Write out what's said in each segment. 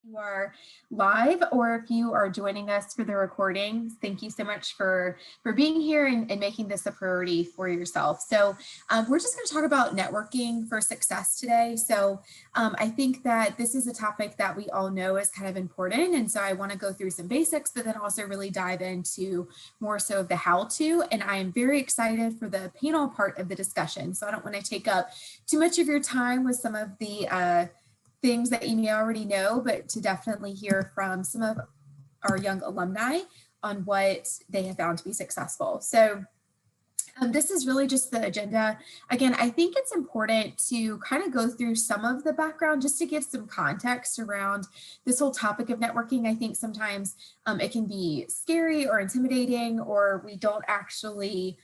you are live or if you are joining us for the recordings, thank you so much for being here and making this a priority for yourself. So we're just going to talk about networking for success today. So I think that this is a topic that we all know is kind of important. And so I want to go through some basics, but then also really dive into more so of the how-to. And I am very excited for the panel part of the discussion. So I don't want to take up too much of your time with some of the things that you may already know, but to definitely hear from some of our young alumni on what they have found to be successful. So this is really just the agenda. Again, I think it's important to kind of go through some of the background just to give some context around this whole topic of networking. I think sometimes it can be scary or intimidating, or we don't actually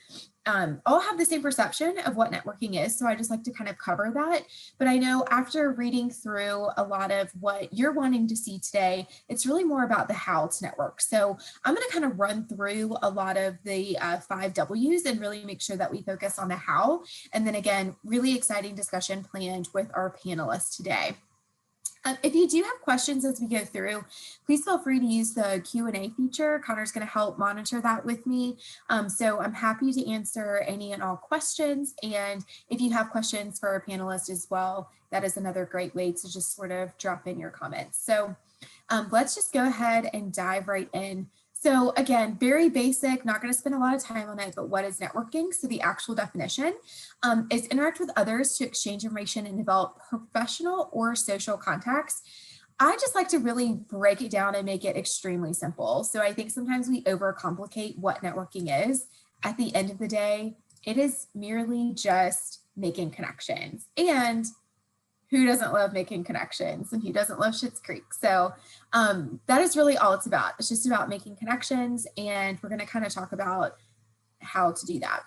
all have the same perception of what networking is. So I just like to kind of cover that. But I know after reading through a lot of what you're wanting to see today, it's really more about the how to network. So I'm going to kind of run through a lot of the 5 W's and really make sure that we focus on the how. And then again, really exciting discussion planned with our panelists today. If you do have questions as we go through, please feel free to use the Q&A feature. Connor's going to help monitor that with me. So I'm happy to answer any and all questions. And if you have questions for our panelists as well, that is another great way to just sort of drop in your comments. So let's just go ahead and dive right in. So again, very basic, not going to spend a lot of time on it, but what is networking? So the actual definition is interact with others to exchange information and develop professional or social contacts. I just like to really break it down and make it extremely simple. So I think sometimes we overcomplicate what networking is. At the end of the day, it is merely just making connections. And who doesn't love making connections and who doesn't love Schitt's Creek? So that is really all it's about. It's just about making connections, and we're going to kind of talk about how to do that.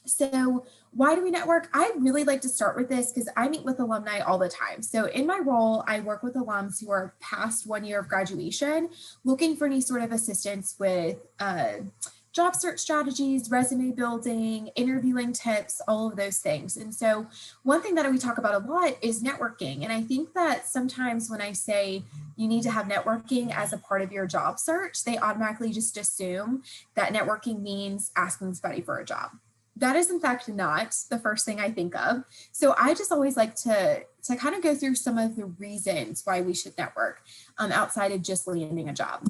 So why do we network? I really like to start with this because I meet with alumni all the time. So in my role, I work with alums who are past 1 year of graduation, looking for any sort of assistance with job search strategies, resume building, interviewing tips, all of those things. And so one thing that we talk about a lot is networking. And I think that sometimes when I say you need to have networking as a part of your job search, they automatically just assume that networking means asking somebody for a job. That is in fact not the first thing I think of. So I just always like to kind of go through some of the reasons why we should network outside of just landing a job.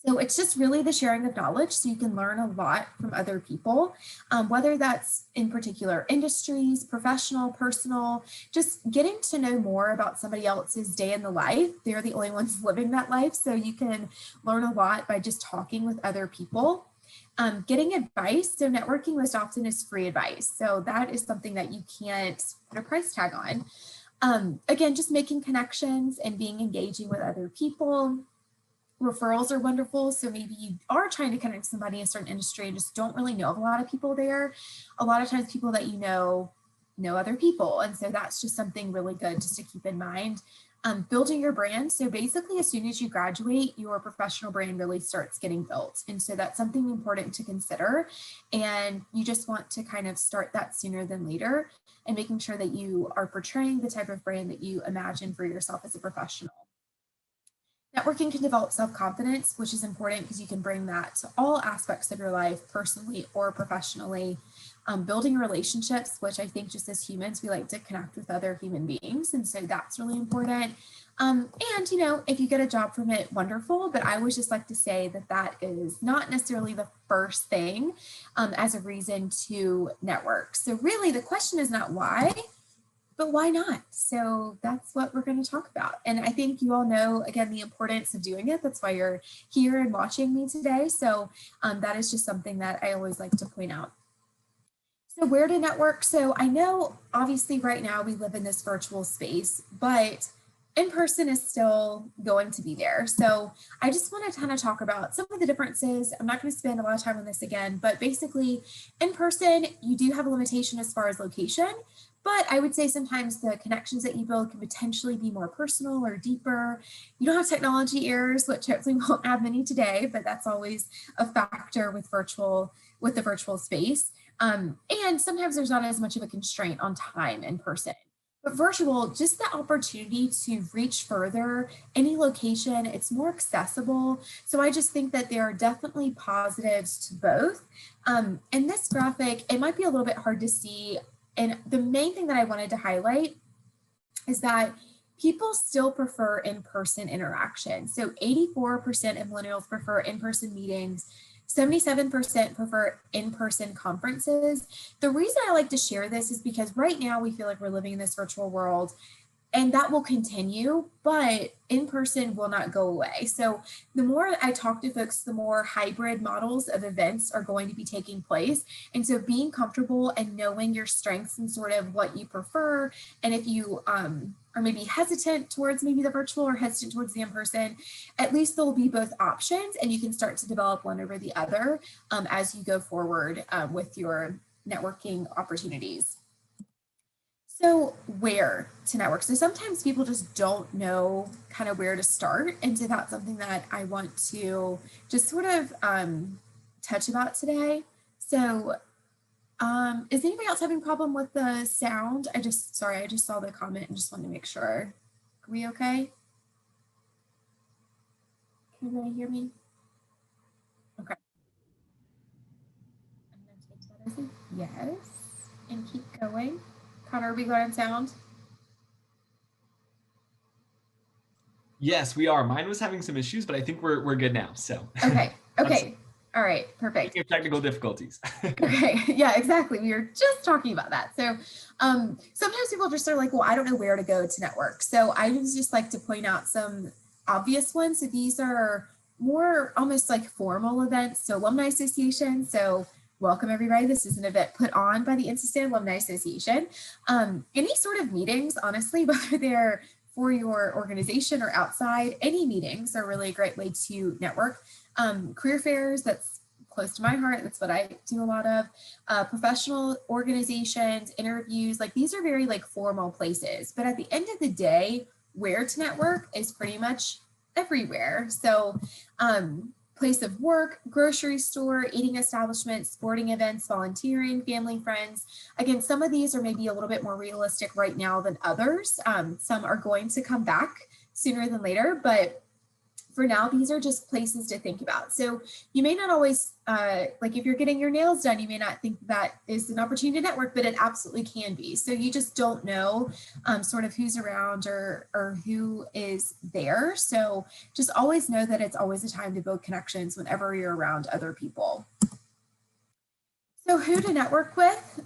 So it's just really the sharing of knowledge so you can learn a lot from other people, whether that's in particular industries, professional, personal, just getting to know more about somebody else's day in the life. They're the only ones living that life. So you can learn a lot by just talking with other people. Getting advice. So networking most often is free advice. So that is something that you can't put a price tag on. Again, just making connections and being engaging with other people. Referrals are wonderful. So maybe you are trying to connect somebody in a certain industry and just don't really know of a lot of people there. A lot of times people that you know other people. And so that's just something really good just to keep in mind. Building your brand. So basically, as soon as you graduate, your professional brand really starts getting built. And so that's something important to consider. And you just want to kind of start that sooner than later and making sure that you are portraying the type of brand that you imagine for yourself as a professional. Networking can develop self-confidence, which is important because you can bring that to all aspects of your life, personally or professionally. Building relationships, which I think just as humans, we like to connect with other human beings. And so that's really important. And, you know, if you get a job from it, wonderful. But I always just like to say that that is not necessarily the first thing as a reason to network. So really the question is not why, but why not? So that's what we're going to talk about. And I think you all know, again, the importance of doing it. That's why you're here and watching me today. So that is just something that I always like to point out. So where to network? So I know obviously right now we live in this virtual space, but in person is still going to be there. So I just want to kind of talk about some of the differences. I'm not going to spend a lot of time on this again, but basically in person, you do have a limitation as far as location, but I would say sometimes the connections that you build can potentially be more personal or deeper. You don't have technology errors, which hopefully we won't have many today, but that's always a factor with the virtual space. And sometimes there's not as much of a constraint on time in person. But virtual, just the opportunity to reach further, any location, it's more accessible. So I just think that there are definitely positives to both. In this graphic, it might be a little bit hard to see. And the main thing that I wanted to highlight is that people still prefer in-person interaction. So 84% of millennials prefer in-person meetings. 77% prefer in-person conferences. The reason I like to share this is because right now we feel like we're living in this virtual world, and that will continue, but in person will not go away. So the more I talk to folks, the more hybrid models of events are going to be taking place. And so being comfortable and knowing your strengths and sort of what you prefer, and if you are maybe hesitant towards maybe the virtual or hesitant towards the in-person, at least there'll be both options, and you can start to develop one over the other as you go forward with your networking opportunities. So where to network? So sometimes people just don't know kind of where to start. And so that's something that I want to just sort of touch about today. So is anybody else having a problem with the sound? I just saw the comment and just wanted to make sure. Are we okay? Can everybody hear me? Okay. I'm going to take that as a yes and keep going. Connor, are we good on sound? Yes, we are. Mine was having some issues, but I think we're good now. So okay. All right, perfect. Speaking of technical difficulties. Okay, yeah, exactly. We were just talking about that. So sometimes people just are like, well, I don't know where to go to network. So I just like to point out some obvious ones. So these are more almost like formal events. So Alumni Association. So welcome everybody. This is an event put on by the NC State Alumni Association. Any sort of meetings, honestly, whether they're for your organization or outside, any meetings are really a great way to network. Career fairs, that's close to my heart. That's what I do a lot of. Professional organizations, interviews, like these are very like formal places. But at the end of the day, where to network is pretty much everywhere. So place of work, grocery store, eating establishments, sporting events, volunteering, family, friends. Again, some of these are maybe a little bit more realistic right now than others. Some are going to come back sooner than later, but for now, these are just places to think about. So you may not always, like if you're getting your nails done, you may not think that is an opportunity to network, but it absolutely can be. So you just don't know sort of who's around or who is there. So just always know that it's always a time to build connections whenever you're around other people. So who to network with?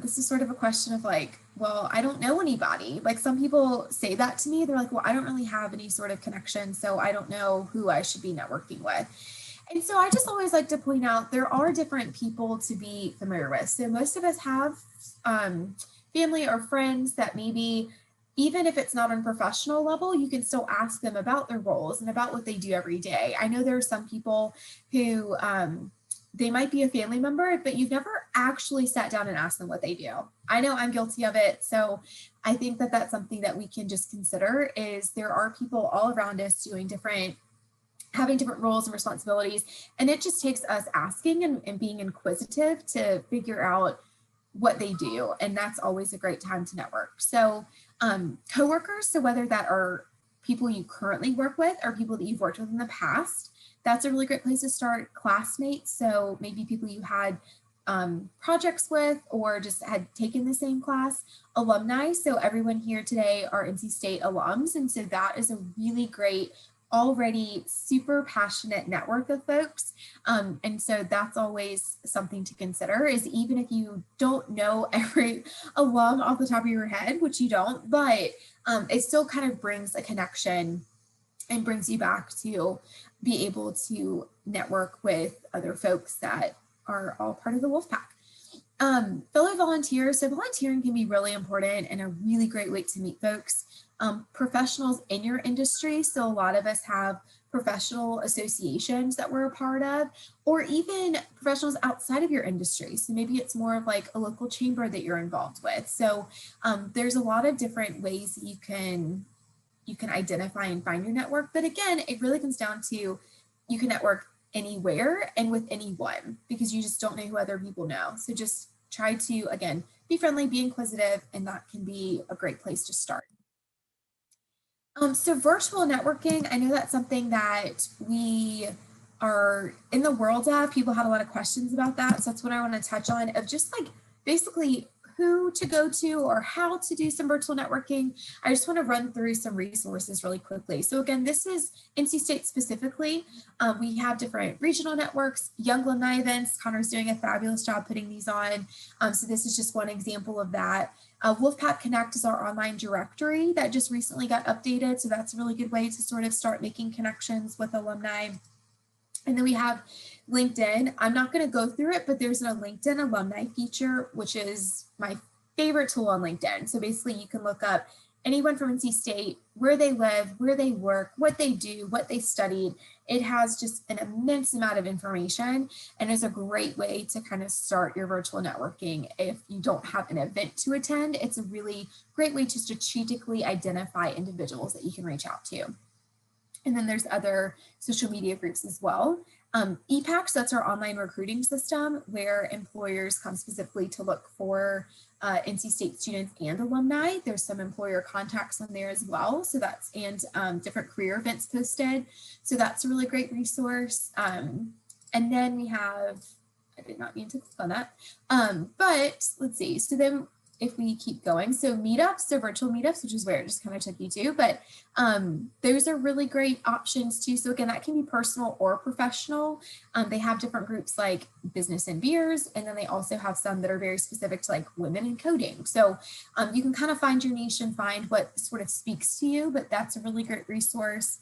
This is sort of a question of like, well, I don't know anybody. Like some people say that to me. They're like, well, I don't really have any sort of connection, so I don't know who I should be networking with. And so I just always like to point out there are different people to be familiar with. So most of us have family or friends that maybe, even if it's not on a professional level, you can still ask them about their roles and about what they do every day. I know there are some people who they might be a family member, but you've never actually sat down and asked them what they do. I know I'm guilty of it. So I think that that's something that we can just consider is there are people all around us doing having different roles and responsibilities. And it just takes us asking and being inquisitive to figure out what they do. And that's always a great time to network. So coworkers, so whether that are people you currently work with or people that you've worked with in the past, that's a really great place to start. Classmates, so maybe people you had projects with or just had taken the same class. Alumni, so everyone here today are NC State alums, and so that is a really great, already super passionate network of folks. And so that's always something to consider is even if you don't know every alum off the top of your head, which you don't, but it still kind of brings a connection and brings you back to be able to network with other folks that are all part of the wolf pack. Fellow volunteers, so volunteering can be really important and a really great way to meet folks. Professionals in your industry, so a lot of us have professional associations that we're a part of, or even professionals outside of your industry. So maybe it's more of like a local chamber that you're involved with. So there's a lot of different ways that you can identify and find your network. But again, it really comes down to you can network anywhere and with anyone because you just don't know who other people know. So just try to, again, be friendly, be inquisitive, and that can be a great place to start. So virtual networking, I know that's something that we are in the world of. People had a lot of questions about that. So that's what I want to touch on, of just like basically who to go to or how to do some virtual networking. I just want to run through some resources really quickly. So again, this is NC State specifically. We have different regional networks, young alumni events. Connor's doing a fabulous job putting these on. So this is just one example of that. Wolfpack Connect is our online directory that just recently got updated. So that's a really good way to sort of start making connections with alumni. And then we have LinkedIn. I'm not going to go through it, but there's a LinkedIn alumni feature, which is my favorite tool on LinkedIn. So basically you can look up anyone from NC State, where they live, where they work, what they do, what they studied. It has just an immense amount of information and is a great way to kind of start your virtual networking. If you don't have an event to attend, it's a really great way to strategically identify individuals that you can reach out to. And then there's other social media groups as well. EPACS, that's our online recruiting system where employers come specifically to look for NC State students and alumni. There's some employer contacts on there as well. So that's, and different career events posted. So that's a really great resource. And then we have, I did not mean to click on that, but let's see. So then if we keep going, so meetups, so virtual meetups, which is where it just kind of took you to, but those are really great options too. So again, that can be personal or professional. They have different groups like business and beers, and then they also have some that are very specific to like women in coding. So you can kind of find your niche and find what sort of speaks to you, but that's a really great resource.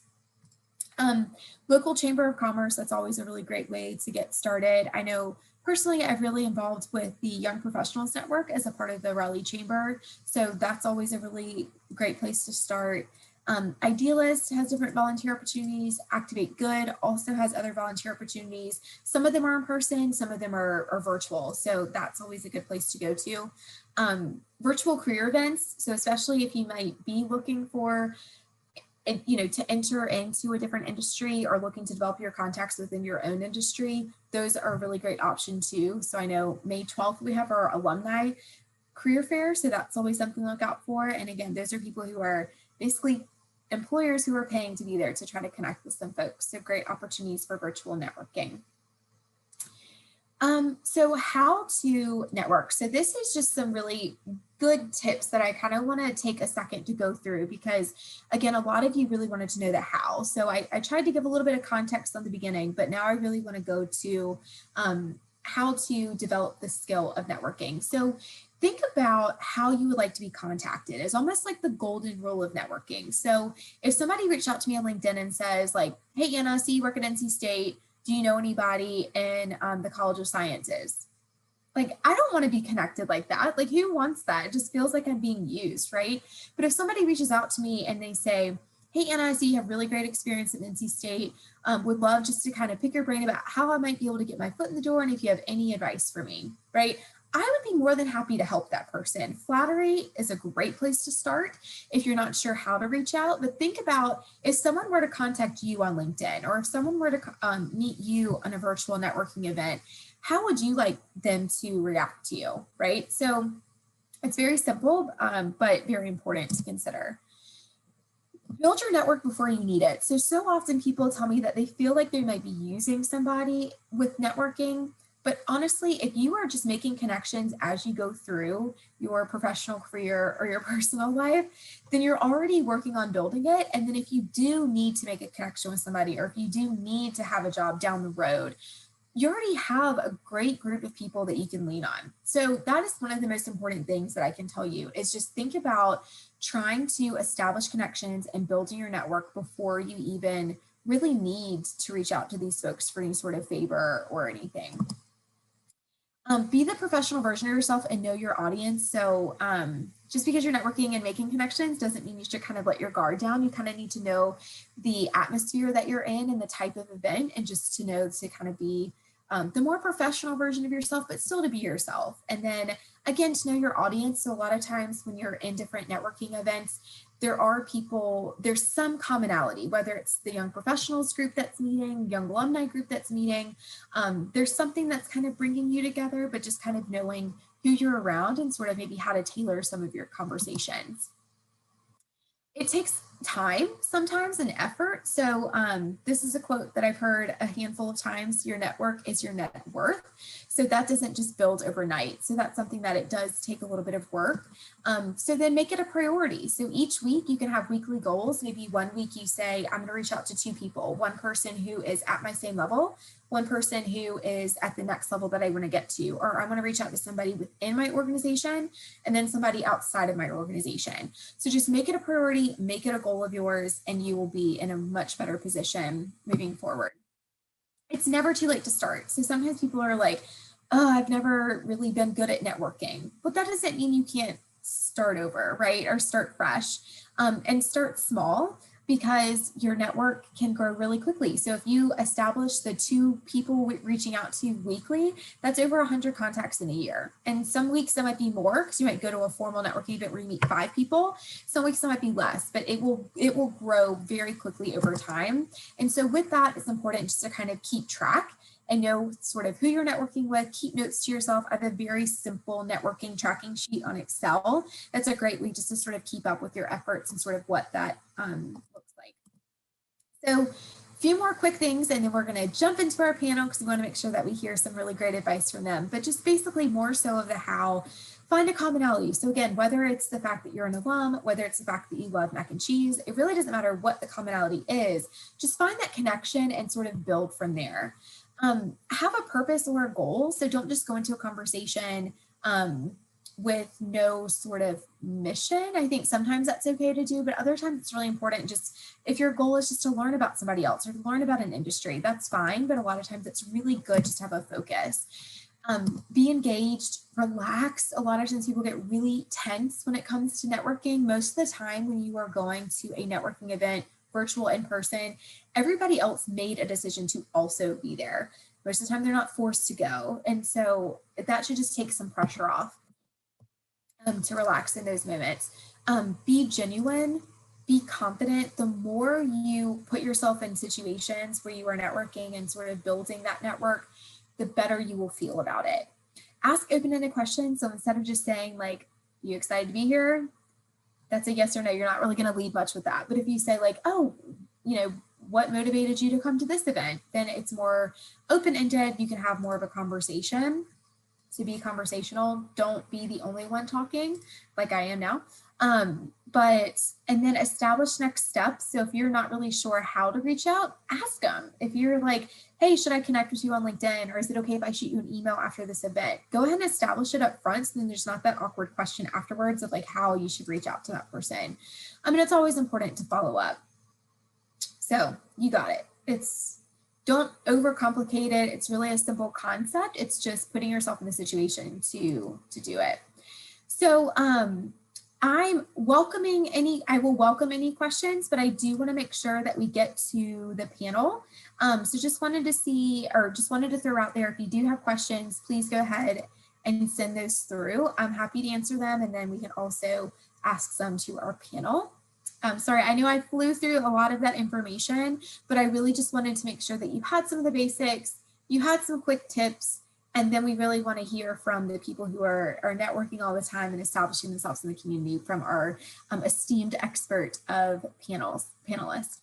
Local Chamber of Commerce, that's always a really great way to get started. I know personally, I've really involved with the Young Professionals Network as a part of the Raleigh Chamber. So that's always a really great place to start. Idealist has different volunteer opportunities. Activate Good also has other volunteer opportunities. Some of them are in person, some of them are virtual. So that's always a good place to go to. Virtual career events. So especially if you might be looking for to enter into a different industry or looking to develop your contacts within your own industry, those are a really great option too. So I know May 12th, we have our alumni career fair. So that's always something to look out for. And again, those are people who are basically employers who are paying to be there to try to connect with some folks. So great opportunities for virtual networking. So how to network. So this is just some really good tips that I kind of want to take a second to go through because again, a lot of you really wanted to know the how. So I tried to give a little bit of context on the beginning, but now I really want to go to how to develop the skill of networking. So think about how you would like to be contacted. It's almost like the golden rule of networking. So if somebody reached out to me on LinkedIn and says like, hey, Anna, I see you work at NC State. Do you know anybody in the College of Sciences? Like, I don't want to be connected like that. Like, who wants that? It just feels like I'm being used, right? But if somebody reaches out to me and they say, hey, Anna, I see you have really great experience at NC State. Would love just to kind of pick your brain about how I might be able to get my foot in the door and if you have any advice for me, right? I would be more than happy to help that person. Flattery is a great place to start if you're not sure how to reach out, but think about if someone were to contact you on LinkedIn or if someone were to meet you on a virtual networking event, how would you like them to react to you, right? So it's very simple, but very important to consider. Build your network before you need it. So often people tell me that they feel like they might be using somebody with networking. But honestly, if you are just making connections as you go through your professional career or your personal life, then you're already working on building it. And then if you do need to make a connection with somebody, or if you do need to have a job down the road, you already have a great group of people that you can lean on. So that is one of the most important things that I can tell you is just think about trying to establish connections and building your network before you even really need to reach out to these folks for any sort of favor or anything. Be the professional version of yourself and know your audience. So just because you're networking and making connections doesn't mean you should kind of let your guard down. You kind of need to know the atmosphere that you're in and the type of event, and just to know to kind of be the more professional version of yourself, but still to be yourself. And then again, to know your audience. So a lot of times when you're in different networking events, there's some commonality, whether it's the young professionals group that's meeting, young alumni group that's meeting, there's something that's kind of bringing you together, but just kind of knowing who you're around and sort of maybe how to tailor some of your conversations. It takes time sometimes and effort. So this is a quote that I've heard a handful of times: your network is your net worth. So that doesn't just build overnight. So that's something that it does take a little bit of work. So then make it a priority. So each week you can have weekly goals. Maybe one week you say, I'm going to reach out to 2 people, one person who is at my same level, one person who is at the next level that I want to get to, or I'm going to reach out to somebody within my organization and then somebody outside of my organization. So just make it a priority, make it a goal of yours, and you will be in a much better position moving forward. It's never too late to start. So sometimes people are like, oh, I've never really been good at networking. But that doesn't mean you can't start over, right? Or start fresh, and start small, because your network can grow really quickly. So if you establish the 2 people reaching out to weekly, that's over 100 contacts in a year. And some weeks that might be more, because you might go to a formal networking event where you meet 5 people. Some weeks that might be less, but it will grow very quickly over time. And so with that, it's important just to kind of keep track and know sort of who you're networking with. Keep notes to yourself. I have a very simple networking tracking sheet on Excel. That's a great way just to sort of keep up with your efforts and sort of what that looks like. So a few more quick things, and then we're going to jump into our panel because we want to make sure that we hear some really great advice from them. But just basically more so of the how. Find a commonality. So again, whether it's the fact that you're an alum, whether it's the fact that you love mac and cheese, it really doesn't matter what the commonality is. Just find that connection and sort of build from there. Have a purpose or a goal. So don't just go into a conversation with no sort of mission. I think sometimes that's okay to do, but other times it's really important. Just if your goal is just to learn about somebody else or to learn about an industry, that's fine. But a lot of times it's really good just to have a focus. Be engaged, relax. A lot of times people get really tense when it comes to networking. Most of the time when you are going to a networking event, virtual, in person, everybody else made a decision to also be there. Most of the time they're not forced to go. And so that should just take some pressure off, to relax in those moments. Be genuine, be confident. The more you put yourself in situations where you are networking and sort of building that network, the better you will feel about it. Ask open-ended questions. So instead of just saying like, you excited to be here? That's a yes or no. You're not really going to lead much with that. But if you say like, oh, what motivated you to come to this event? Then it's more open-ended. You can have more of a conversation. To be conversational, don't be the only one talking like I am now. And then establish next steps. So if you're not really sure how to reach out, ask them. If you're like, hey, should I connect with you on LinkedIn? Or is it okay if I shoot you an email after this event? Go ahead and establish it up front, so then there's not that awkward question afterwards of like how you should reach out to that person. It's always important to follow up. So you got it. Don't overcomplicate it. It's really a simple concept. It's just putting yourself in the situation to do it. So I will welcome any questions, but I do want to make sure that we get to the panel. So just wanted to throw out there, if you do have questions, please go ahead and send those through. I'm happy to answer them, and then we can also ask some to our panel. Sorry, I know I flew through a lot of that information, but I really just wanted to make sure that you had some of the basics, you had some quick tips, and then we really want to hear from the people who are networking all the time and establishing themselves in the community from our esteemed expert of panelists.